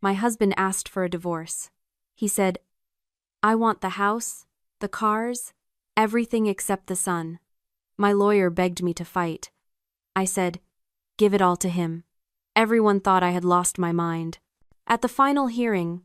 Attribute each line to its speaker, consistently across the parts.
Speaker 1: My husband asked for a divorce. He said, "I want the house, the cars, everything except the son." My lawyer begged me to fight. I said, "Give it all to him." Everyone thought I had lost my mind. At the final hearing,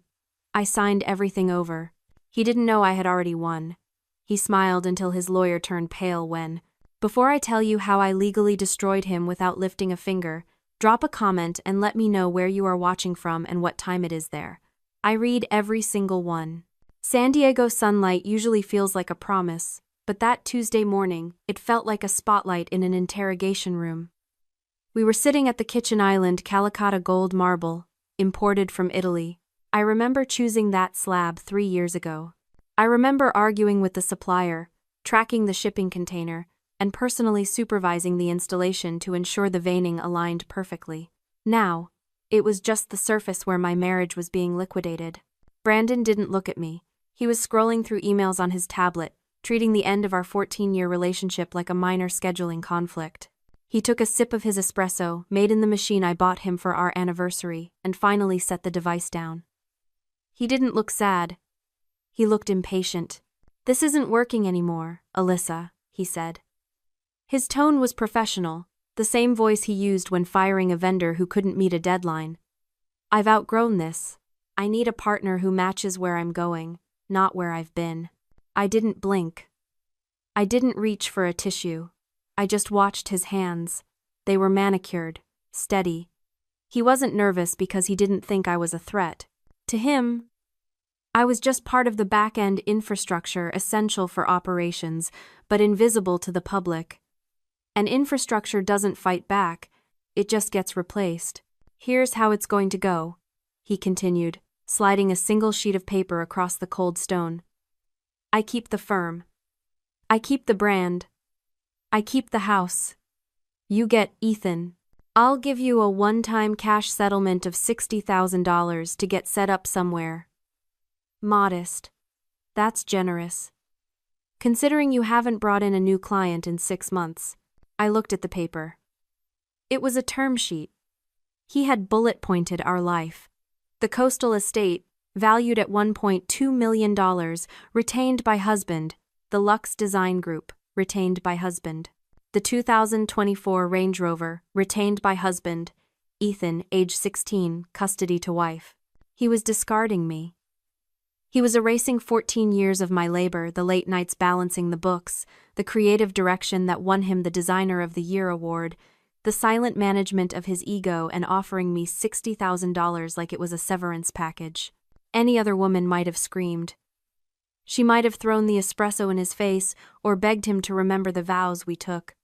Speaker 1: I signed everything over. He didn't know I had already won. He smiled until his lawyer turned pale when, before I tell you how I legally destroyed him without lifting a finger, drop a comment and let me know where you are watching from and what time it is there. I read every single one. San Diego sunlight usually feels like a promise, but that Tuesday morning, it felt like a spotlight in an interrogation room. We were sitting at the kitchen island Calicotta gold marble, imported from Italy. I remember choosing that slab 3 years ago. I remember arguing with the supplier, tracking the shipping container, and personally supervising the installation to ensure the veining aligned perfectly. Now, it was just the surface where my marriage was being liquidated. Brandon didn't look at me. He was scrolling through emails on his tablet, treating the end of our 14-year relationship like a minor scheduling conflict. He took a sip of his espresso, made in the machine I bought him for our anniversary, and finally set the device down. He didn't look sad. He looked impatient. "This isn't working anymore, Alyssa," he said. His tone was professional, the same voice he used when firing a vendor who couldn't meet a deadline. "I've outgrown this. I need a partner who matches where I'm going, not where I've been." I didn't blink. I didn't reach for a tissue. I just watched his hands. They were manicured, steady. He wasn't nervous because he didn't think I was a threat. To him, I was just part of the back-end infrastructure essential for operations, but invisible to the public. An infrastructure doesn't fight back, it just gets replaced. "Here's how it's going to go," he continued, sliding a single sheet of paper across the cold stone. "I keep the firm. I keep the brand. I keep the house. You get Ethan. I'll give you a one-time cash settlement of $60,000 to get set up somewhere." Modest. That's generous. Considering you haven't brought in a new client in 6 months. I looked at the paper. It was a term sheet. He had bullet-pointed our life. The coastal estate, valued at $1.2 million, retained by husband. The Lux Design Group, retained by husband. The 2024 Range Rover, retained by husband. Ethan, age 16, custody to wife. He was discarding me. He was erasing 14 years of my labor, the late nights balancing the books, the creative direction that won him the Designer of the Year award, the silent management of his ego, and offering me $60,000 like it was a severance package. Any other woman might have screamed. She might have thrown the espresso in his face or begged him to remember the vows we took.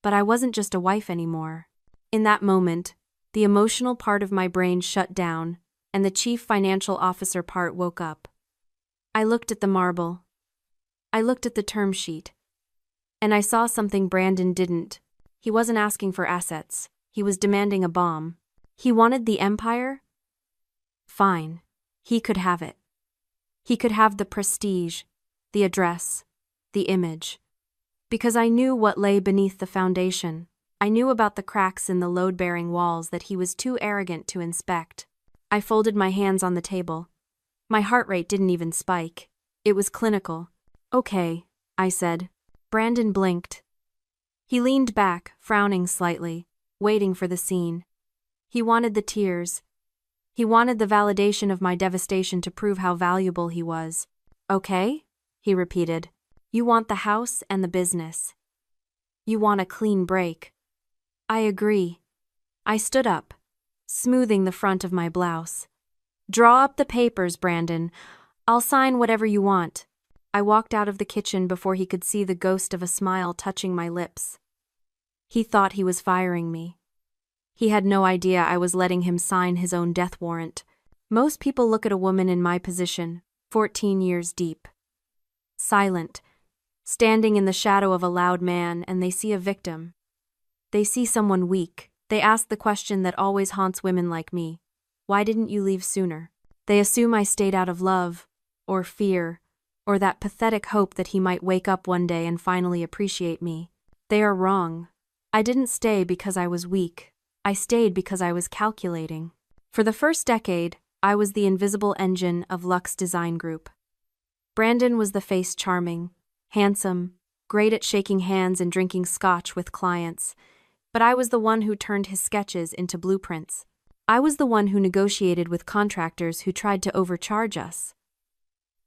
Speaker 1: But I wasn't just a wife anymore. In that moment, the emotional part of my brain shut down, and the chief financial officer part woke up. I looked at the marble. I looked at the term sheet. And I saw something Brandon didn't. He wasn't asking for assets. He was demanding a bomb. He wanted the empire? Fine. He could have it. He could have the prestige, the address, the image. Because I knew what lay beneath the foundation. I knew about the cracks in the load-bearing walls that he was too arrogant to inspect. I folded my hands on the table. My heart rate didn't even spike. It was clinical. "Okay," I said. Brandon blinked. He leaned back, frowning slightly, waiting for the scene. He wanted the tears. He wanted the validation of my devastation to prove how valuable he was. "Okay?" he repeated. "You want the house and the business. You want a clean break." "I agree." I stood up, smoothing the front of my blouse. "Draw up the papers, Brandon. I'll sign whatever you want." I walked out of the kitchen before he could see the ghost of a smile touching my lips. He thought he was firing me. He had no idea I was letting him sign his own death warrant. Most people look at a woman in my position, 14 years deep, silent, standing in the shadow of a loud man, and they see a victim. They see someone weak. They ask the question that always haunts women like me. Why didn't you leave sooner? They assume I stayed out of love, or fear, or that pathetic hope that he might wake up one day and finally appreciate me. They are wrong. I didn't stay because I was weak. I stayed because I was calculating. For the first decade, I was the invisible engine of Lux Design Group. Brandon was the face charming, handsome, great at shaking hands and drinking scotch with clients, but I was the one who turned his sketches into blueprints. I was the one who negotiated with contractors who tried to overcharge us.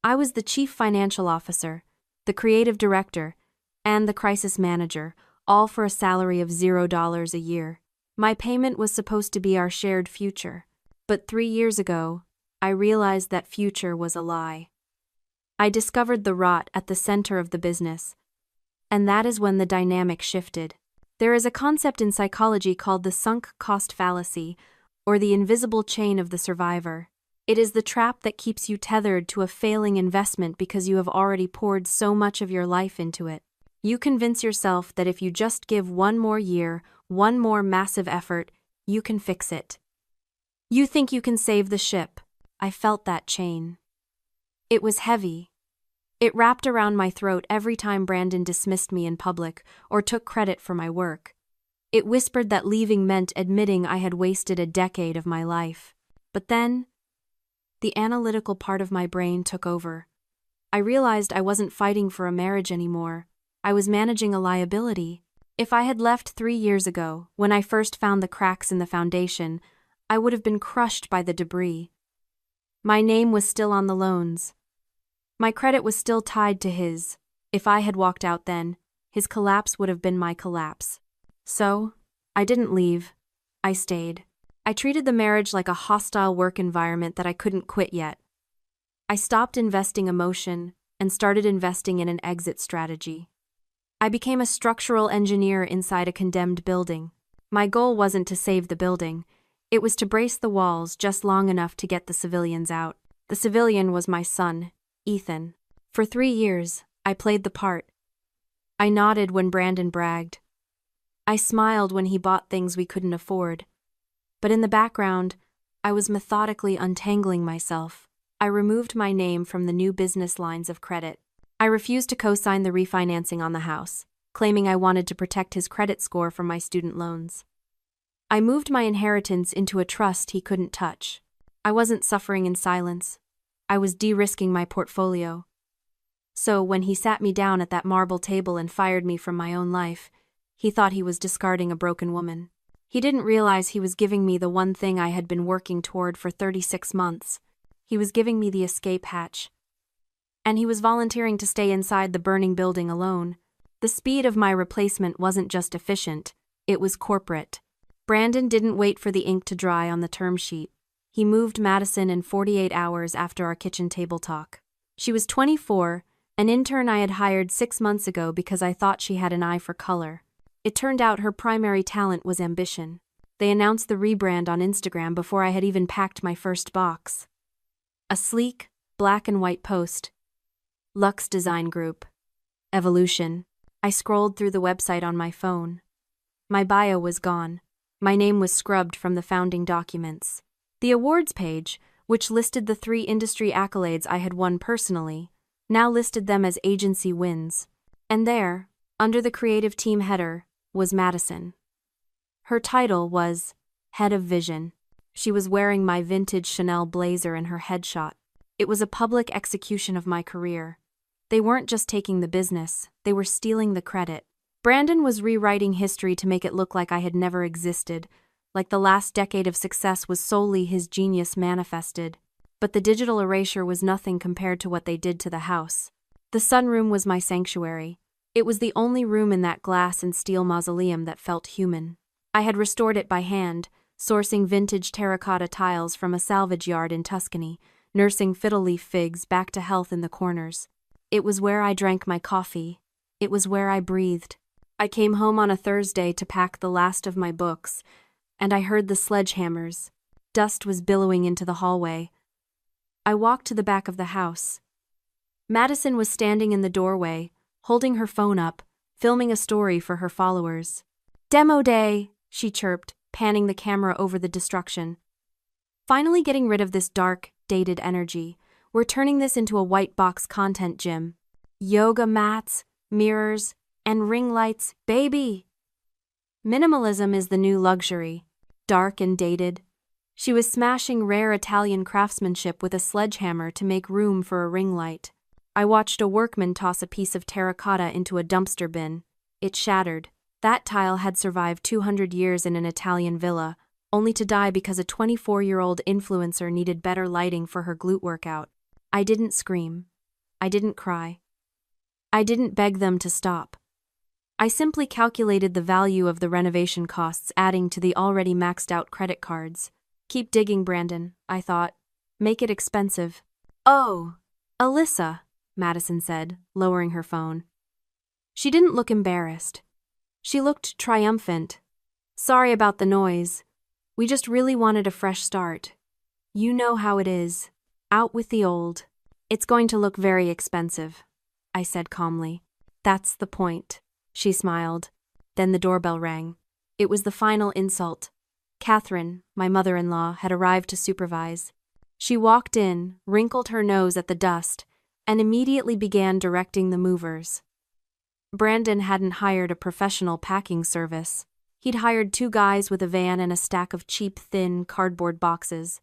Speaker 1: I was the chief financial officer, the creative director, and the crisis manager, all for a salary of $0 a year. My payment was supposed to be our shared future, but 3 years ago, I realized that future was a lie. I discovered the rot at the center of the business, and that is when the dynamic shifted. There is a concept in psychology called the sunk cost fallacy, or the invisible chain of the survivor. It is the trap that keeps you tethered to a failing investment because you have already poured so much of your life into it. You convince yourself that if you just give one more year, one more massive effort, you can fix it. You think you can save the ship. I felt that chain. It was heavy. It wrapped around my throat every time Brandon dismissed me in public or took credit for my work. It whispered that leaving meant admitting I had wasted a decade of my life. But then, the analytical part of my brain took over. I realized I wasn't fighting for a marriage anymore. I was managing a liability. If I had left 3 years ago, when I first found the cracks in the foundation, I would have been crushed by the debris. My name was still on the loans. My credit was still tied to his. If I had walked out then, his collapse would have been my collapse. So, I didn't leave. I stayed. I treated the marriage like a hostile work environment that I couldn't quit yet. I stopped investing emotion and started investing in an exit strategy. I became a structural engineer inside a condemned building. My goal wasn't to save the building. It was to brace the walls just long enough to get the civilians out. The civilian was my son, Ethan. For 3 years, I played the part. I nodded when Brandon bragged. I smiled when he bought things we couldn't afford. But in the background, I was methodically untangling myself. I removed my name from the new business lines of credit. I refused to co-sign the refinancing on the house, claiming I wanted to protect his credit score from my student loans. I moved my inheritance into a trust he couldn't touch. I wasn't suffering in silence. I was de-risking my portfolio. So when he sat me down at that marble table and fired me from my own life, he thought he was discarding a broken woman. He didn't realize he was giving me the one thing I had been working toward for 36 months. He was giving me the escape hatch. And he was volunteering to stay inside the burning building alone. The speed of my replacement wasn't just efficient, it was corporate. Brandon didn't wait for the ink to dry on the term sheet. He moved Madison in 48 hours after our kitchen table talk. She was 24, an intern I had hired 6 months ago because I thought she had an eye for color. It turned out her primary talent was ambition. They announced the rebrand on Instagram before I had even packed my first box. A sleek, black and white post. Lux Design Group. Evolution. I scrolled through the website on my phone. My bio was gone. My name was scrubbed from the founding documents. The awards page, which listed the 3 industry accolades I had won personally, now listed them as agency wins. And there, under the creative team header, was Madison. Her title was Head of Vision. She was wearing my vintage Chanel blazer in her headshot. It was a public execution of my career. They weren't just taking the business, they were stealing the credit. Brandon was rewriting history to make it look like I had never existed, like the last decade of success was solely his genius manifested. But the digital erasure was nothing compared to what they did to the house. The sunroom was my sanctuary. It was the only room in that glass and steel mausoleum that felt human. I had restored it by hand, sourcing vintage terracotta tiles from a salvage yard in Tuscany, nursing fiddle leaf figs back to health in the corners. It was where I drank my coffee. It was where I breathed. I came home on a Thursday to pack the last of my books, and I heard the sledgehammers. Dust was billowing into the hallway. I walked to the back of the house. Madison was standing in the doorway, holding her phone up, filming a story for her followers. "Demo day," she chirped, panning the camera over the destruction. Finally getting rid of this dark, dated energy, we're turning this into a white box content gym. Yoga mats, mirrors, and ring lights, baby! Minimalism is the new luxury. Dark and dated, She was smashing rare Italian craftsmanship with a sledgehammer to make room for a ring light. I watched a workman toss a piece of terracotta into a dumpster bin. It shattered. That tile had survived 200 years in an Italian villa, only to die because a 24-year-old influencer needed better lighting for her glute workout. I didn't scream. I didn't cry. I didn't beg them to stop. I simply calculated the value of the renovation costs adding to the already maxed-out credit cards. Keep digging, Brandon, I thought. Make it expensive. Oh, Alyssa, Madison said, lowering her phone. She didn't look embarrassed. She looked triumphant. Sorry about the noise. We just really wanted a fresh start. You know how it is. Out with the old. It's going to look very expensive, I said calmly. That's the point. She smiled. Then the doorbell rang. It was the final insult. Catherine, my mother-in-law, had arrived to supervise. She walked in, wrinkled her nose at the dust, and immediately began directing the movers. Brandon hadn't hired a professional packing service. He'd hired 2 guys with a van and a stack of cheap, thin cardboard boxes.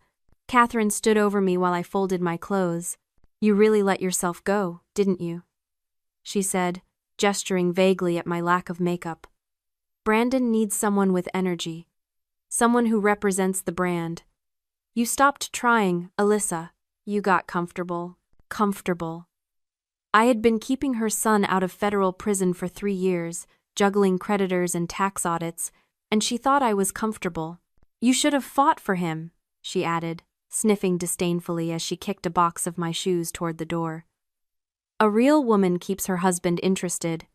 Speaker 1: Catherine stood over me while I folded my clothes. You really let yourself go, didn't you? She said, gesturing vaguely at my lack of makeup. Brandon needs someone with energy. Someone who represents the brand. You stopped trying, Alyssa. You got comfortable. Comfortable. I had been keeping her son out of federal prison for 3 years, juggling creditors and tax audits, and she thought I was comfortable. You should have fought for him, she added, sniffing disdainfully as she kicked a box of my shoes toward the door. A real woman keeps her husband interested.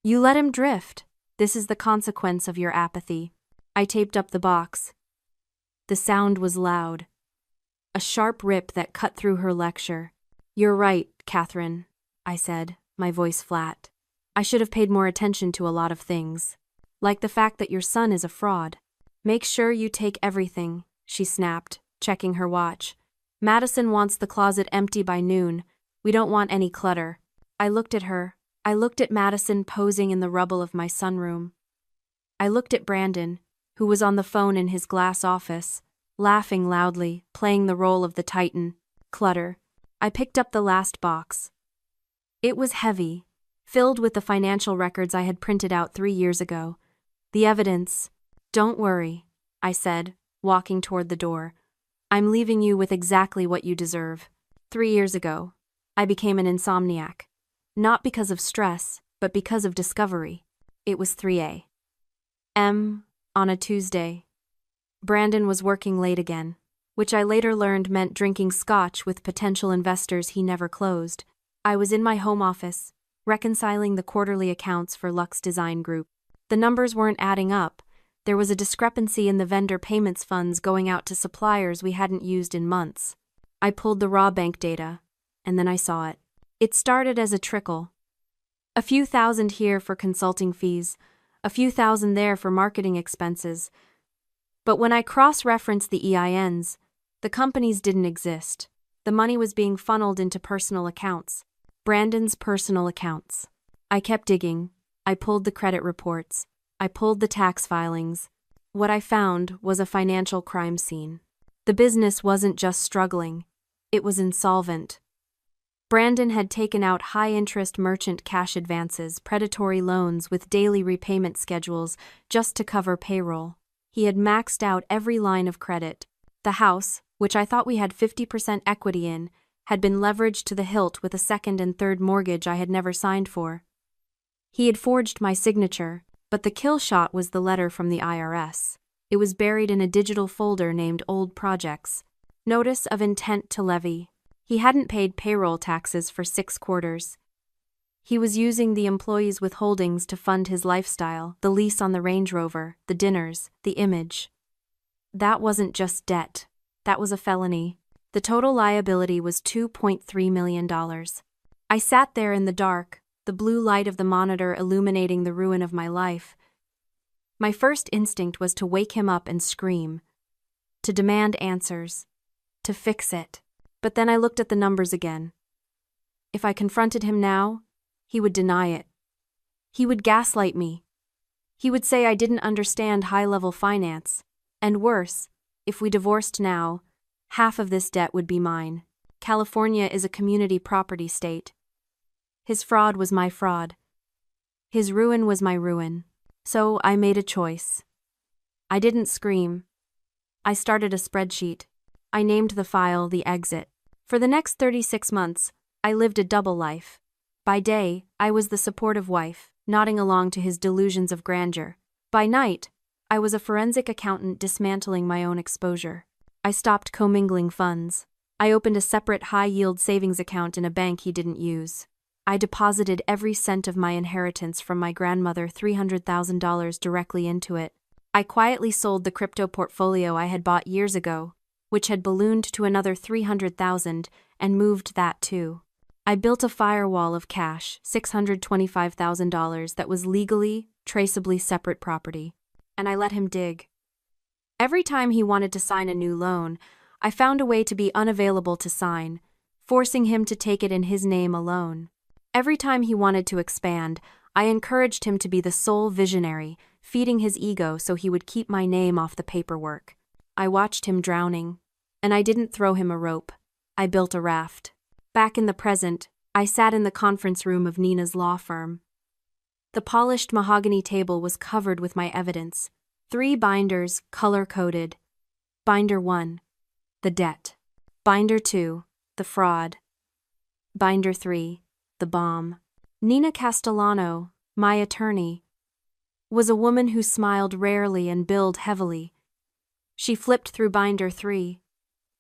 Speaker 1: You let him drift. This is the consequence of your apathy. I taped up the box. The sound was loud. A sharp rip that cut through her lecture. You're right, Catherine, I said, my voice flat. I should have paid more attention to a lot of things. Like the fact that your son is a fraud. Make sure you take everything, she snapped, checking her watch. Madison wants the closet empty by noon. We don't want any clutter. I looked at her. I looked at Madison posing in the rubble of my sunroom. I looked at Brandon, who was on the phone in his glass office, laughing loudly, playing the role of the Titan. Clutter. I picked up the last box. It was heavy, filled with the financial records I had printed out 3 years ago. The evidence. Don't worry, I said, walking toward the door. I'm leaving you with exactly what you deserve. 3 years ago, I became an insomniac. Not because of stress, but because of discovery. It was 3 a.m. on a Tuesday. Brandon was working late again, which I later learned meant drinking scotch with potential investors he never closed. I was in my home office, reconciling the quarterly accounts for Lux Design Group. The numbers weren't adding up. There was a discrepancy in the vendor payments funds going out to suppliers we hadn't used in months. I pulled the raw bank data, and then I saw it. It started as a trickle. A few thousand here for consulting fees, a few thousand there for marketing expenses. But when I cross-referenced the EINs, the companies didn't exist. The money was being funneled into personal accounts. Brandon's personal accounts. I kept digging. I pulled the credit reports. I pulled the tax filings. What I found was a financial crime scene. The business wasn't just struggling. It was insolvent. Brandon had taken out high-interest merchant cash advances, predatory loans with daily repayment schedules just to cover payroll. He had maxed out every line of credit. The house, which I thought we had 50% equity in, had been leveraged to the hilt with a second and third mortgage I had never signed for. He had forged my signature, but the kill shot was the letter from the IRS. It was buried in a digital folder named Old Projects. Notice of intent to levy. He hadn't paid payroll taxes for 6 quarters. He was using the employees' withholdings to fund his lifestyle, the lease on the Range Rover, the dinners, the image. That wasn't just debt. That was a felony. The total liability was $2.3 million. I sat there in the dark, the blue light of the monitor illuminating the ruin of my life. My first instinct was to wake him up and scream, to demand answers, to fix it. But then I looked at the numbers again. If I confronted him now, he would deny it. He would gaslight me. He would say I didn't understand high-level finance. And worse, If we divorced now, half of this debt would be mine. California is a community property state. His fraud was my fraud. His ruin was my ruin. So I made a choice. I didn't scream. I started a spreadsheet. I named the file The Exit. For the next 36 months, I lived a double life. By day, I was the supportive wife, nodding along to his delusions of grandeur. By night, I was a forensic accountant dismantling my own exposure. I stopped commingling funds. I opened a separate high-yield savings account in a bank he didn't use. I deposited every cent of my inheritance from my grandmother, $300,000, directly into it. I quietly sold the crypto portfolio I had bought years ago, which had ballooned to another $300,000, and moved that too. I built a firewall of cash, $625,000, that was legally, traceably separate property, and I let him dig. Every time he wanted to sign a new loan, I found a way to be unavailable to sign, forcing him to take it in his name alone. Every time he wanted to expand, I encouraged him to be the sole visionary, feeding his ego so he would keep my name off the paperwork. I watched him drowning, and I didn't throw him a rope. I built a raft. Back in the present, I sat in the conference room of Nina's law firm. The polished mahogany table was covered with my evidence. 3 binders, color-coded. Binder 1, the debt. Binder 2, the fraud. Binder 3, the bomb. Nina Castellano, my attorney, was a woman who smiled rarely and billed heavily. She flipped through binder 3.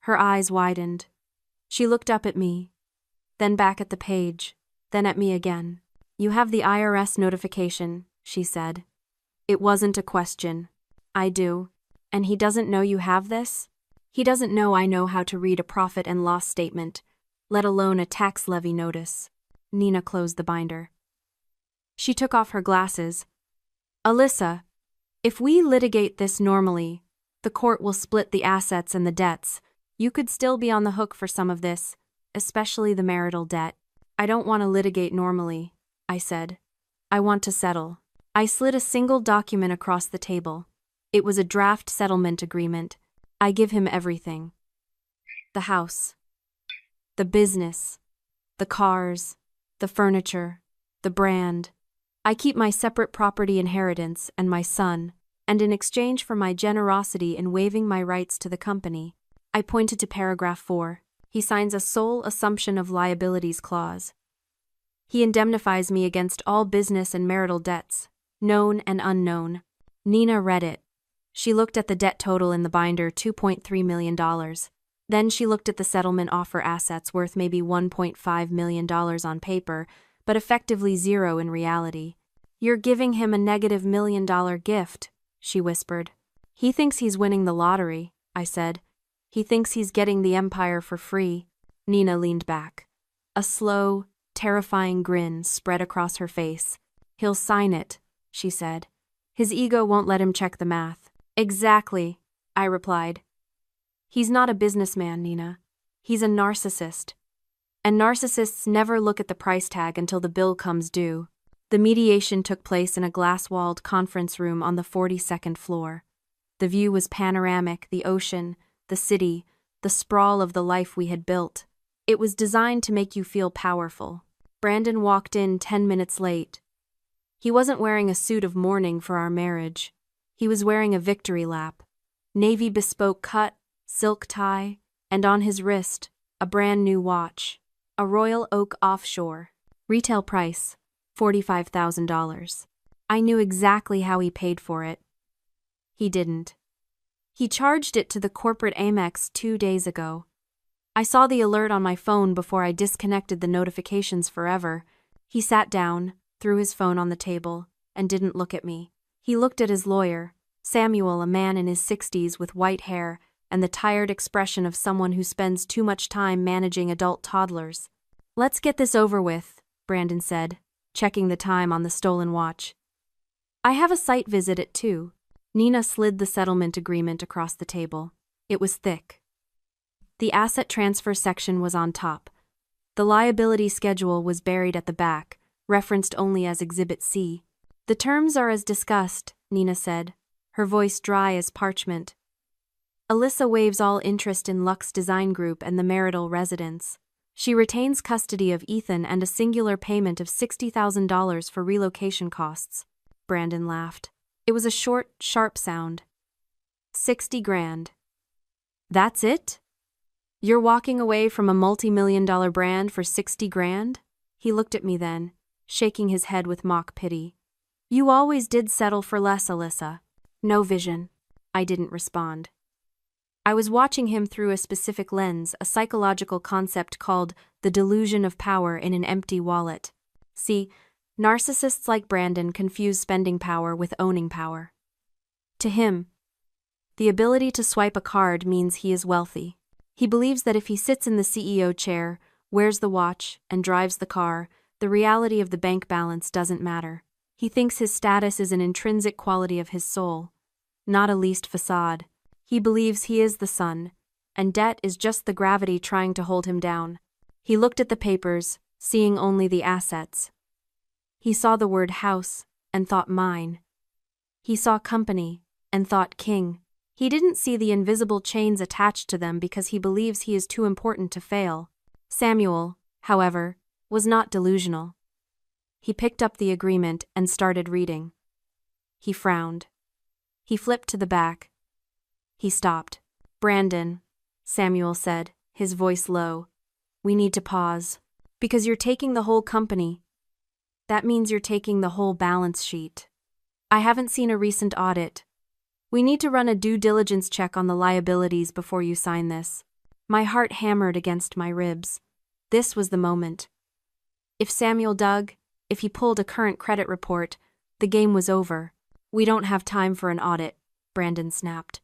Speaker 1: Her eyes widened. She looked up at me, then back at the page, then at me again. "You have the IRS notification," she said. It wasn't a question. "I do. And he doesn't know you have this? He doesn't know I know how to read a profit and loss statement, let alone a tax levy notice." Nina closed the binder. She took off her glasses. "Alyssa, if we litigate this normally, the court will split the assets and the debts. You could still be on the hook for some of this, especially the marital debt." "I don't want to litigate normally," I said. "I want to settle." I slid a single document across the table. It was a draft settlement agreement. I give him everything. The house, the business, the cars, the furniture, the brand. I keep my separate property inheritance and my son, and in exchange for my generosity in waiving my rights to the company, I pointed to paragraph 4. He signs a sole assumption of liabilities clause. He indemnifies me against all business and marital debts, known and unknown. Nina read it. She looked at the debt total in the binder, $2.3 million. Then she looked at the settlement offer assets worth maybe $1.5 million on paper, but effectively zero in reality. "You're giving him a negative $1 million gift," she whispered. "He thinks he's winning the lottery," I said. "He thinks he's getting the empire for free." Nina leaned back. A slow, terrifying grin spread across her face. "He'll sign it," she said. "His ego won't let him check the math." "Exactly," I replied. "He's not a businessman, Nina. He's a narcissist. And narcissists never look at the price tag until the bill comes due." The mediation took place in a glass-walled conference room on the 42nd floor. The view was panoramic, the ocean, the city, the sprawl of the life we had built. It was designed to make you feel powerful. Brandon walked in 10 minutes late. He wasn't wearing a suit of mourning for our marriage. He was wearing a victory lap. Navy bespoke cut, silk tie, and on his wrist, a brand new watch. A Royal Oak Offshore. Retail price, $45,000. I knew exactly how he paid for it. He didn't. He charged it to the corporate Amex 2 days ago. I saw the alert on my phone before I disconnected the notifications forever. He sat down, threw his phone on the table, and didn't look at me. He looked at his lawyer, Samuel, a man in his 60s with white hair and the tired expression of someone who spends too much time managing adult toddlers. "Let's get this over with," Brandon said, checking the time on the stolen watch. "I have a site visit at 2. Nina slid the settlement agreement across the table. It was thick. The asset transfer section was on top. The liability schedule was buried at the back, referenced only as Exhibit C. "The terms are as discussed," Nina said, her voice dry as parchment. Alyssa waives all interest in Lux Design Group and the marital residence. She retains custody of Ethan and a singular payment of $60,000 for relocation costs. Brandon laughed. It was a short, sharp sound. 60 grand. That's it? You're walking away from a multi-million-dollar brand for 60 grand? He looked at me then, shaking his head with mock pity. You always did settle for less, Alyssa. No vision. I didn't respond. I was watching him through a specific lens, a psychological concept called the delusion of power in an empty wallet. See, narcissists like Brandon confuse spending power with owning power. To him, the ability to swipe a card means he is wealthy. He believes that if he sits in the CEO chair, wears the watch, and drives the car, the reality of the bank balance doesn't matter. He thinks his status is an intrinsic quality of his soul, not a leased facade. He believes he is the sun, and debt is just the gravity trying to hold him down. He looked at the papers, seeing only the assets. He saw the word house, and thought mine. He saw company, and thought king. He didn't see the invisible chains attached to them because he believes he is too important to fail. Samuel, however, was not delusional. He picked up the agreement and started reading. He frowned. He flipped to the back. He stopped. Brandon, Samuel said, his voice low. We need to pause. Because you're taking the whole company. That means you're taking the whole balance sheet. I haven't seen a recent audit. We need to run a due diligence check on the liabilities before you sign this. My heart hammered against my ribs. This was the moment. If Samuel dug, if he pulled a current credit report, the game was over. We don't have time for an audit, Brandon snapped.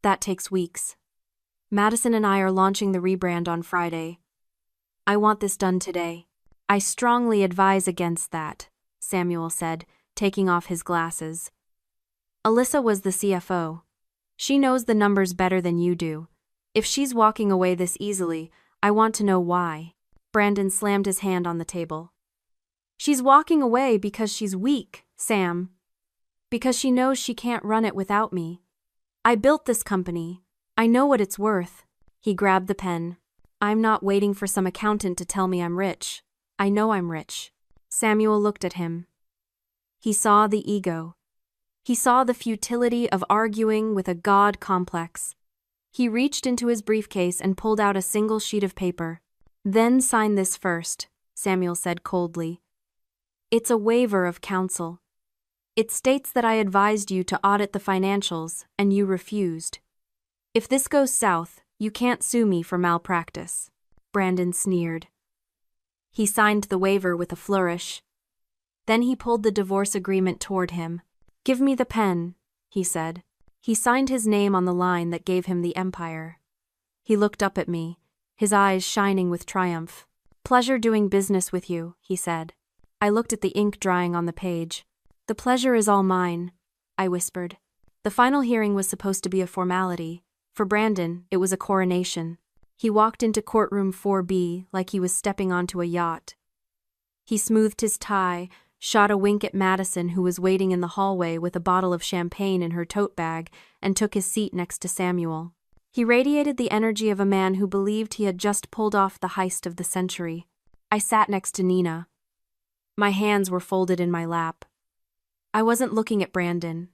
Speaker 1: That takes weeks. Madison and I are launching the rebrand on Friday. I want this done today. I strongly advise against that, Samuel said, taking off his glasses. Alyssa was the CFO. She knows the numbers better than you do. If she's walking away this easily, I want to know why. Brandon slammed his hand on the table. She's walking away because she's weak, Sam. Because she knows she can't run it without me. I built this company. I know what it's worth. He grabbed the pen. I'm not waiting for some accountant to tell me I'm rich. I know I'm rich. Samuel looked at him. He saw the ego. He saw the futility of arguing with a god complex. He reached into his briefcase and pulled out a single sheet of paper. Then sign this first, Samuel said coldly. It's a waiver of counsel. It states that I advised you to audit the financials, and you refused. If this goes south, you can't sue me for malpractice. Brandon sneered. He signed the waiver with a flourish. Then he pulled the divorce agreement toward him. Give me the pen, he said. He signed his name on the line that gave him the empire. He looked up at me, his eyes shining with triumph. Pleasure doing business with you, he said. I looked at the ink drying on the page. The pleasure is all mine, I whispered. The final hearing was supposed to be a formality. For Brandon, it was a coronation. He walked into courtroom 4B like he was stepping onto a yacht. He smoothed his tie, shot a wink at Madison, who was waiting in the hallway with a bottle of champagne in her tote bag, and took his seat next to Samuel. He radiated the energy of a man who believed he had just pulled off the heist of the century. I sat next to Nina. My hands were folded in my lap. I wasn't looking at Brandon.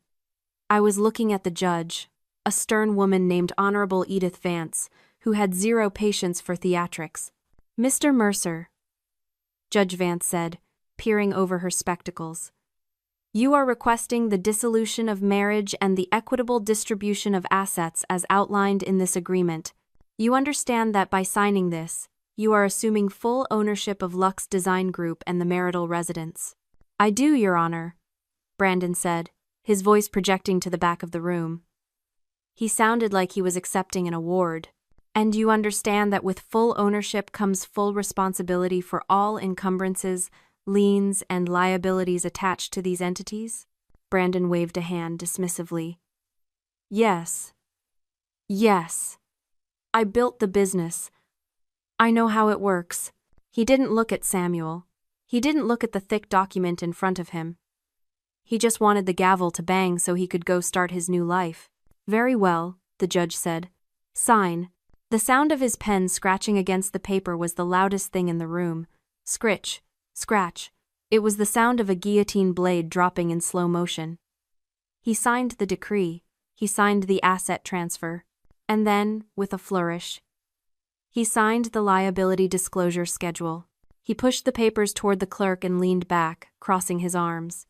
Speaker 1: I was looking at the judge, a stern woman named Honorable Edith Vance, who had zero patience for theatrics. Mr. Mercer, Judge Vance said, peering over her spectacles. You are requesting the dissolution of marriage and the equitable distribution of assets as outlined in this agreement. You understand that by signing this, you are assuming full ownership of Lux Design Group and the marital residence. I do, Your Honor, Brandon said, his voice projecting to the back of the room. He sounded like he was accepting an award. And you understand that with full ownership comes full responsibility for all encumbrances, liens, and liabilities attached to these entities? Brandon waved a hand dismissively. Yes. Yes. I built the business. I know how it works. He didn't look at Samuel. He didn't look at the thick document in front of him. He just wanted the gavel to bang so he could go start his new life. Very well, the judge said. Sign. The sound of his pen scratching against the paper was the loudest thing in the room. Scritch, scratch. It was the sound of a guillotine blade dropping in slow motion. He signed the decree. He signed the asset transfer. And then, with a flourish, he signed the liability disclosure schedule. He pushed the papers toward the clerk and leaned back, crossing his arms.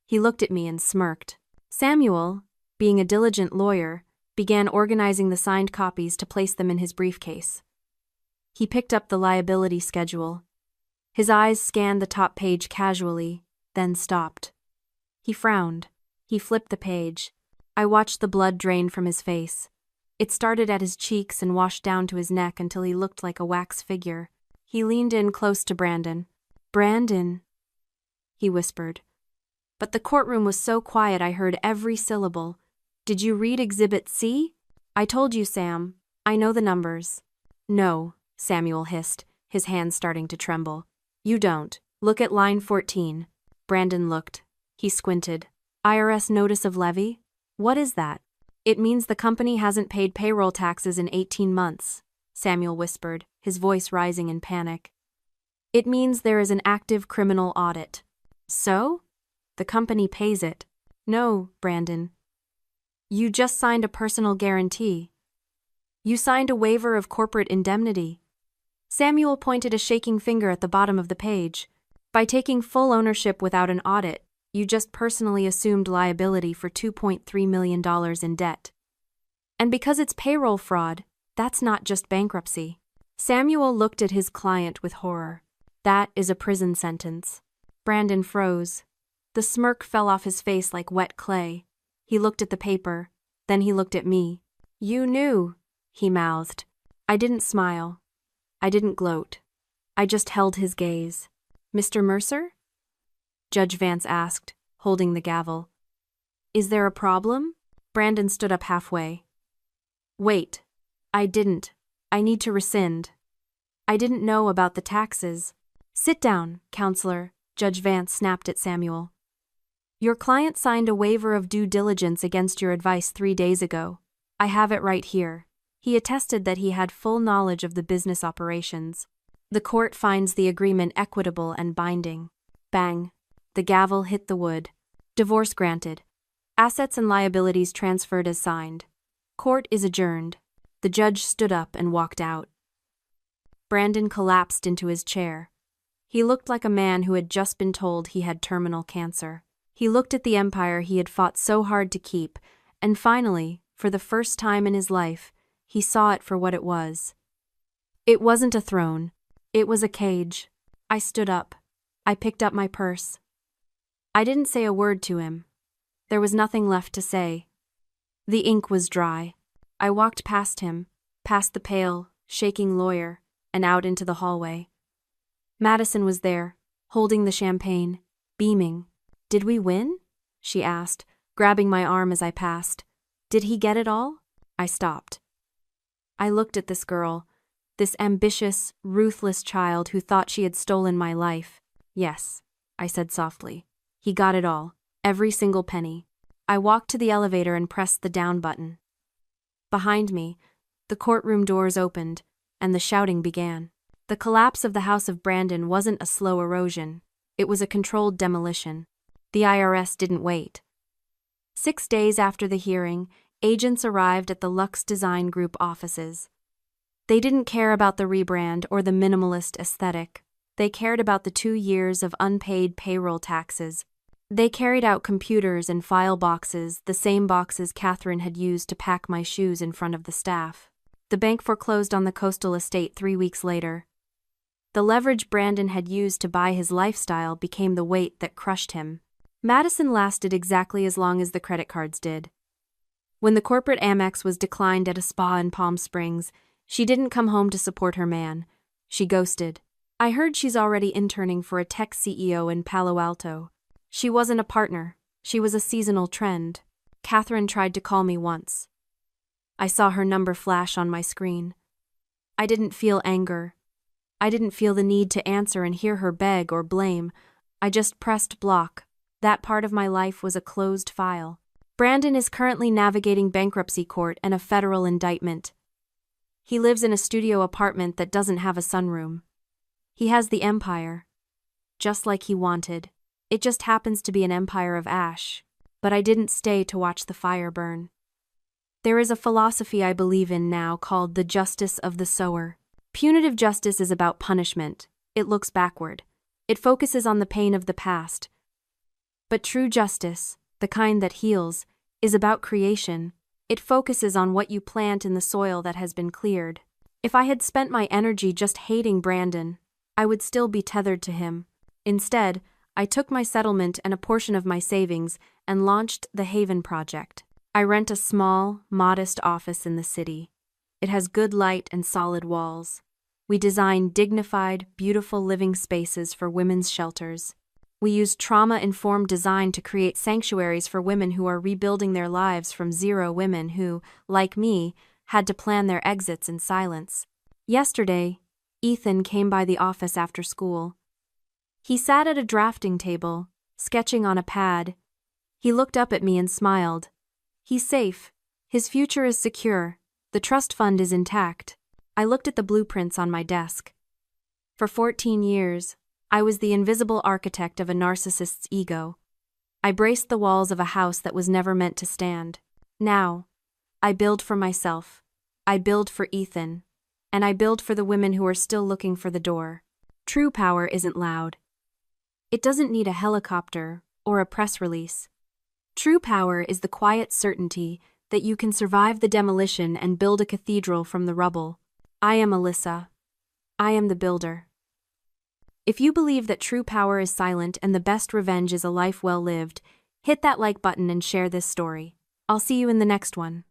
Speaker 1: He looked at me and smirked. Samuel, being a diligent lawyer, began organizing the signed copies to place them in his briefcase. He picked up the liability schedule. His eyes scanned the top page casually, then stopped. He frowned. He flipped the page. I watched the blood drain from his face. It started at his cheeks and washed down to his neck until he looked like a wax figure. He leaned in close to Brandon. "Brandon," he whispered. But the courtroom was so quiet I heard every syllable. "Did you read Exhibit C?" "I told you, Sam. I know the numbers." "No," Samuel hissed, his hands starting to tremble. "You don't. Look at line 14. Brandon looked. He squinted. "IRS notice of levy? What is that?" "It means the company hasn't paid payroll taxes in 18 months, Samuel whispered, his voice rising in panic. "It means there is an active criminal audit." "So? The company pays it." "No, Brandon. You just signed a personal guarantee. You signed a waiver of corporate indemnity." Samuel pointed a shaking finger at the bottom of the page. "By taking full ownership without an audit, you just personally assumed liability for $2.3 million in debt. And because it's payroll fraud, that's not just bankruptcy." Samuel looked at his client with horror. "That is a prison sentence." Brandon froze. The smirk fell off his face like wet clay. He looked at the paper, then he looked at me. "You knew," he mouthed. I didn't smile. I didn't gloat. I just held his gaze. "Mr. Mercer?" Judge Vance asked, holding the gavel. "Is there a problem?" Brandon stood up halfway. "Wait. I didn't. I need to rescind. I didn't know about the taxes." "Sit down, counselor," Judge Vance snapped at Samuel. "Your client signed a waiver of due diligence against your advice 3 days ago. I have it right here." He attested that he had full knowledge of the business operations. "The court finds the agreement equitable and binding." Bang. The gavel hit the wood. "Divorce granted. Assets and liabilities transferred as signed. Court is adjourned." The judge stood up and walked out. Brandon collapsed into his chair. He looked like a man who had just been told he had terminal cancer. He looked at the empire he had fought so hard to keep, and finally, for the first time in his life, he saw it for what it was. It wasn't a throne. It was a cage. I stood up. I picked up my purse. I didn't say a word to him. There was nothing left to say. The ink was dry. I walked past him, past the pale, shaking lawyer, and out into the hallway. Madison was there, holding the champagne, beaming. "Did we win?" she asked, grabbing my arm as I passed. "Did he get it all?" I stopped. I looked at this girl, this ambitious, ruthless child who thought she had stolen my life. "Yes," I said softly. "He got it all, every single penny." I walked to the elevator and pressed the down button. Behind me, the courtroom doors opened, and the shouting began. The collapse of the House of Brandon wasn't a slow erosion. It was a controlled demolition. The IRS didn't wait. 6 days after the hearing, agents arrived at the Lux Design Group offices. They didn't care about the rebrand or the minimalist aesthetic. They cared about the 2 years of unpaid payroll taxes. They carried out computers and file boxes, the same boxes Catherine had used to pack my shoes in front of the staff. The bank foreclosed on the coastal estate 3 weeks later. The leverage Brandon had used to buy his lifestyle became the weight that crushed him. Madison lasted exactly as long as the credit cards did. When the corporate Amex was declined at a spa in Palm Springs, she didn't come home to support her man. She ghosted. I heard she's already interning for a tech CEO in Palo Alto. She wasn't a partner. She was a seasonal trend. Catherine tried to call me once. I saw her number flash on my screen. I didn't feel anger. I didn't feel the need to answer and hear her beg or blame. I just pressed block. That part of my life was a closed file. Brandon is currently navigating bankruptcy court and a federal indictment. He lives in a studio apartment that doesn't have a sunroom. He has the empire, just like he wanted. It just happens to be an empire of ash, but I didn't stay to watch the fire burn. There is a philosophy I believe in now called the justice of the sower. Punitive justice is about punishment. It looks backward. It focuses on the pain of the past. But true justice, the kind that heals, is about creation. It focuses on what you plant in the soil that has been cleared. If I had spent my energy just hating Brandon, I would still be tethered to him. Instead, I took my settlement and a portion of my savings and launched the Haven Project. I rent a small, modest office in the city. It has good light and solid walls. We design dignified, beautiful living spaces for women's shelters. We use trauma-informed design to create sanctuaries for women who are rebuilding their lives from zero, women who, like me, had to plan their exits in silence. Yesterday, Ethan came by the office after school. He sat at a drafting table, sketching on a pad. He looked up at me and smiled. He's safe. His future is secure. The trust fund is intact. I looked at the blueprints on my desk. For 14 years, I was the invisible architect of a narcissist's ego. I braced the walls of a house that was never meant to stand. Now, I build for myself. I build for Ethan. And I build for the women who are still looking for the door. True power isn't loud. It doesn't need a helicopter or a press release. True power is the quiet certainty that you can survive the demolition and build a cathedral from the rubble. I am Alyssa. I am the builder. If you believe that true power is silent and the best revenge is a life well lived, hit that like button and share this story. I'll see you in the next one.